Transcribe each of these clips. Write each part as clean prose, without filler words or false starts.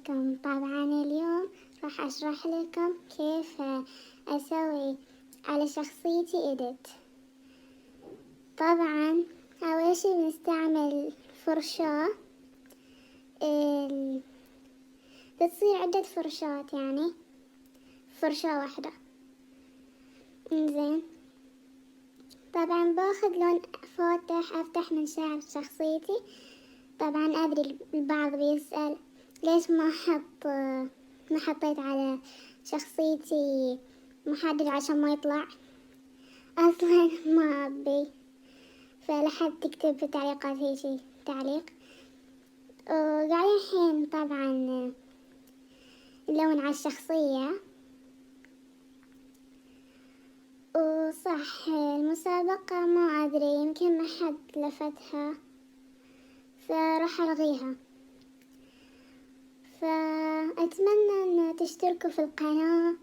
عليكم. طبعا اليوم راح أشرح لكم كيف أسوي على شخصيتي إيديت. طبعا أول شي بنستعمل فرشاة، بتصير عدة فرشات، يعني فرشاة واحدة. إنزين، طبعا باخذ لون فاتح أفتح من شعر شخصيتي. طبعا أدري البعض بيسأل ليش ما حطيت على شخصيتي محدد عشان ما يطلع. أصلا ما أبي، فلا حد تكتب في التعليقات هيجي تعليق. وقاعدين الحين طبعا نلون على الشخصية. وصح المسابقة ما أدري يمكن ما حد لفتها، فراح ألغيها. فأتمنى أن تشتركوا في القناة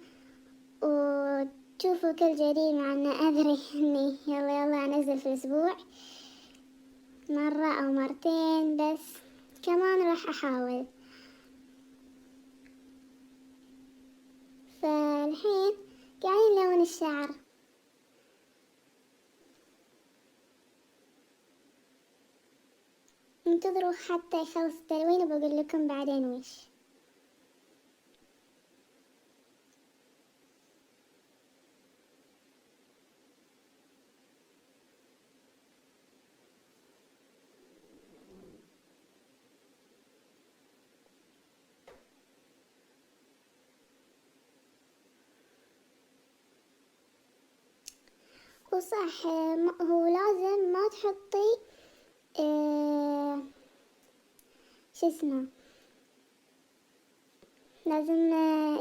وتشوفوا كل جديد، مع أن أدري أني يلا أنزل في الأسبوع مرة أو مرتين، بس كمان راح أحاول. فالحين قاعدين نلون الشعر. انتظروا حتى يخلص التلوين وبقول لكم بعدين وش. وصح هو لازم ما تحطي شو اسمه، لازم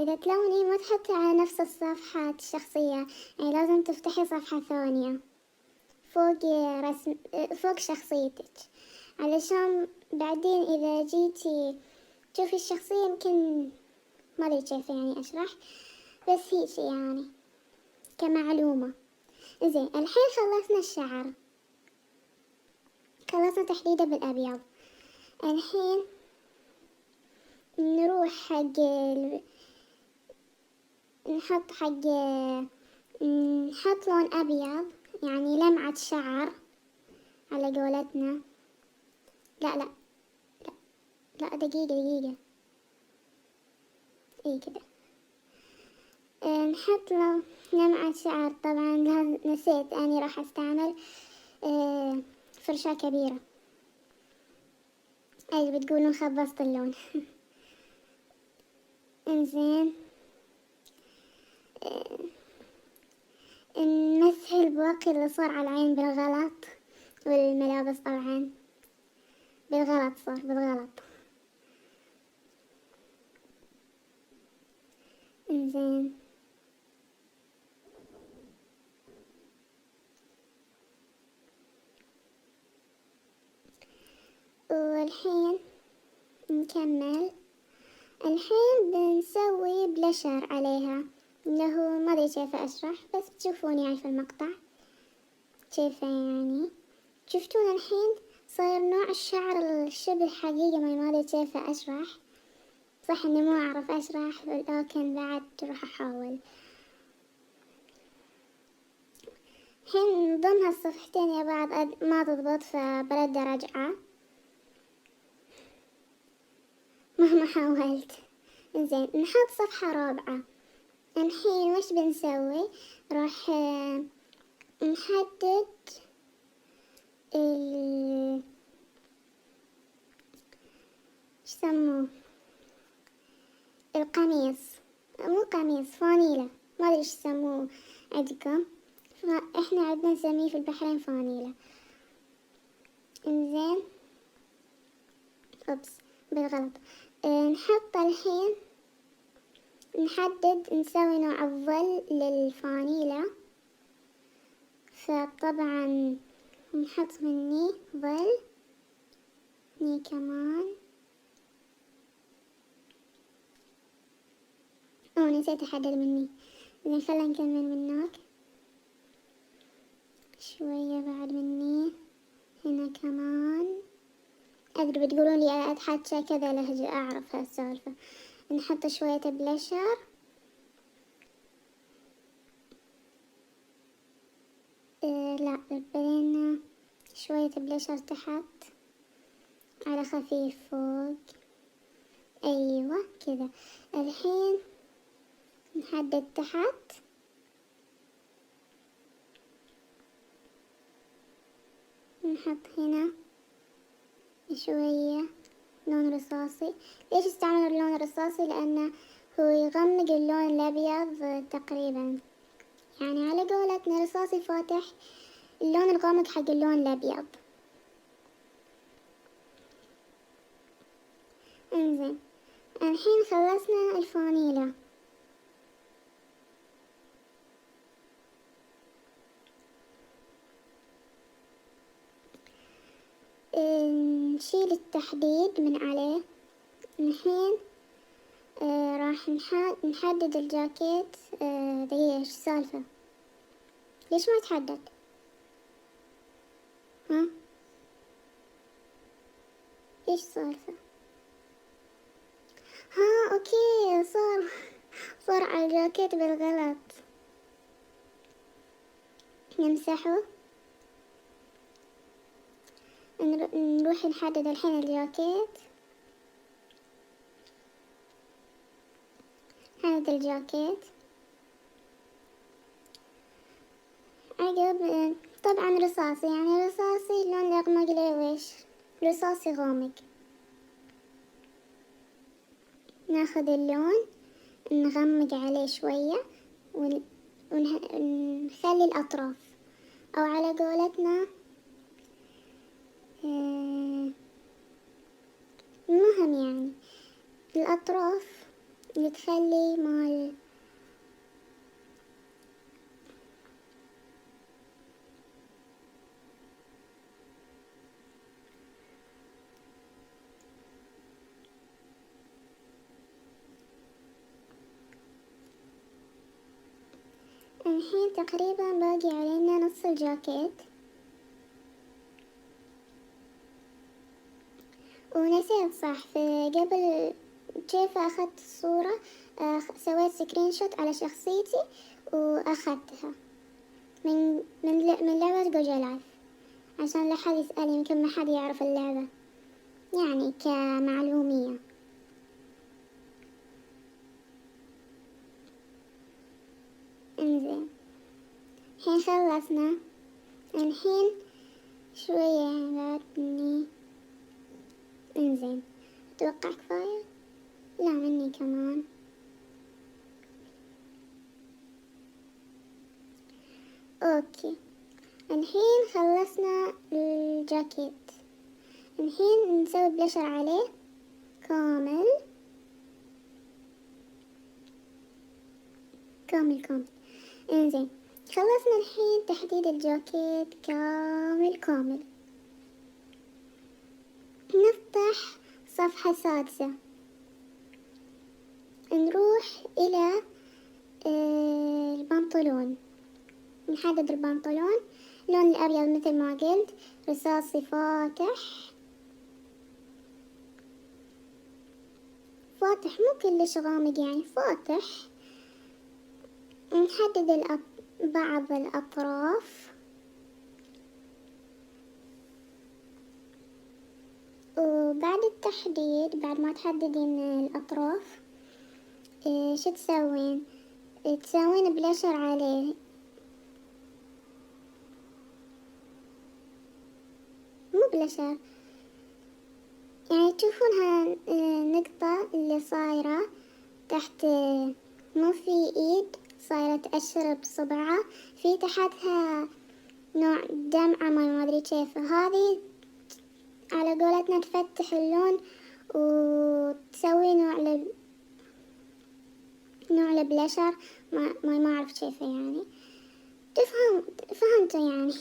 إذا تلوني ما تحطي على نفس الصفحة الشخصية، يعني لازم تفتحي صفحة ثانية فوق رسم فوق شخصيتك، علشان بعدين إذا جيتي تشوفي الشخصية يمكن ما أدري كيف يعني أشرح، بس هيك يعني كمعلومة. زين، الحين خلصنا الشعر، خلصنا تحديده بالأبيض. الحين نروح حق نحط لون أبيض، يعني لمعة شعر على قولتنا. لا لا لا لا، دقيقة اي كده. نحط له لمعة شعر. طبعا نسيت اني راح استعمل فرشاة كبيرة. اي بتقولون خبصت اللون. انزين، نمثل البواقي اللي صار على العين بالغلط، والملابس طبعا بالغلط، صار بالغلط. انزين، والحين نكمل. الحين بنسوي بلشر عليها، اللي هو ما ادري كيف اشرح، بس بتشوفون يعني في المقطع كيف يعني. شفتون الحين صاير نوع الشعر الشبه حقيقي، ما ادري كيف اشرح. صح اني ما اعرف اشرح، لكن بعد راح احاول. الحين من ضمن هالصفحتين يا بعض ما تضبط، فبرد ارجعه مهما حاولت. زين، نحط صفحة رابعة. الحين وش بنسوي؟ راح نحدد ايش يسموه، القميص، مو قميص، فانيلة، ما ادري ايش يسموه عندكم، احنا عندنا نسميه في البحرين فانيلة. انزين، اوبس بالغلط. نحط الحين نحدد نسوي نوع الظل للفانيلة، فطبعا نحط مني ظل، ني كمان. نسيت احدد مني. زين، خلينا نكمل منك شوية بعد مني، هنا كمان أدري بتقولون لي أتحكى كذا لهجة، أعرف هالسالفة. نحط شوية بلشر، لا بعدين شوية بلشر تحت على خفيف فوق، أيوة كذا. الحين نحدد تحت، نحط هنا شوية لون رصاصي. ليش استعمل اللون الرصاصي؟ لأنه هو يغمق اللون الأبيض تقريبا، يعني على قولتنا رصاصي فاتح، اللون الغامق حق اللون الأبيض. انزين، الحين خلصنا الفانيلا. نشيل التحديد من عليه. الحين راح نحدد الجاكيت. دقيقة، ايش السالفة؟ ليش ما يتحدد؟ ها؟ ايش السالفة؟ ها اوكي، صار على الجاكيت بالغلط. نمسحه. نروح نحدد الحين الجاكيت. هذا الجاكيت عقب طبعا رصاصي، يعني رصاصي لون الأغمق له ويش، رصاصي غامق. ناخذ اللون نغمق عليه شوية ونخلي الأطراف، أو على قولتنا المهم يعني الأطراف اللي تخلي مال. الحين تقريبا باقي علينا نص الجاكيت. ونسيت صح، في قبل كيف أخذت الصورة، سويت سكرين شوت على شخصيتي وأخذتها من لعبة جوجل لايف، عشان لا حد يسأل، يمكن ما حد يعرف اللعبة، يعني كمعلومية. انزين، الحين خلصنا. الحين شوية بعدني. انزين، أتوقع كفاية، لا مني كمان. اوكي، الحين خلصنا الجاكيت. الحين نسوي بلشر عليه كامل كامل كامل. انزين، خلصنا الحين تحديد الجاكيت كامل كامل. نفتح صفحة سادسة، نروح إلى البنطلون. نحدد البنطلون لون الأبيض مثل ما قلت، رصاصي فاتح فاتح، مو كلش غامق يعني فاتح. نحدد بعض الأطراف، وبعد التحديد، بعد ما تحددين الأطراف، شو تسوين؟ تسوين بلشر عليه، مو بلشر يعني تشوفون النقطة اللي صايرة تحت، مو في ايد صايرة تأشر بصبعها، في تحتها نوع دمعة ما ادري كيف، هذه على قولتنا تفتح اللون وتسوي نوع البلشر، ما اعرف كيفه يعني. فهمتوا يعني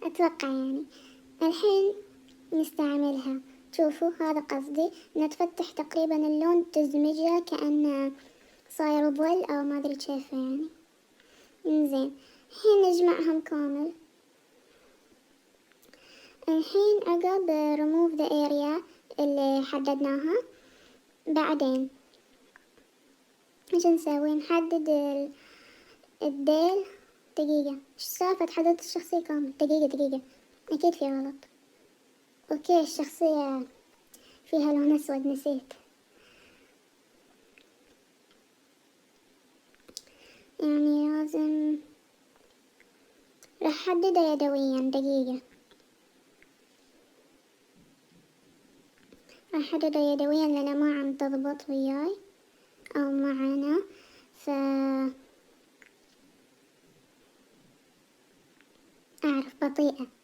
اتوقع يعني. الحين نستعملها، شوفوا هذا قصدي، انها تفتح تقريبا اللون، تدمجه كأنه صاير ظل او ما ادري كيف يعني. انزين، الحين نجمعهم كامل. الحين عقب remove the area اللي حددناها، بعدين ايش نسوي؟ نحدد الديل. دقيقة، ايش سالفة حددت الشخصية كامل؟ دقيقة اكيد في غلط. اوكي الشخصية فيها لون اسود، نسيت. يعني لازم راح احددها يدويا. دقيقة، راح احددها يدويا لأنها ما عم تضبط وياي او معنا، اعرف بطيئة.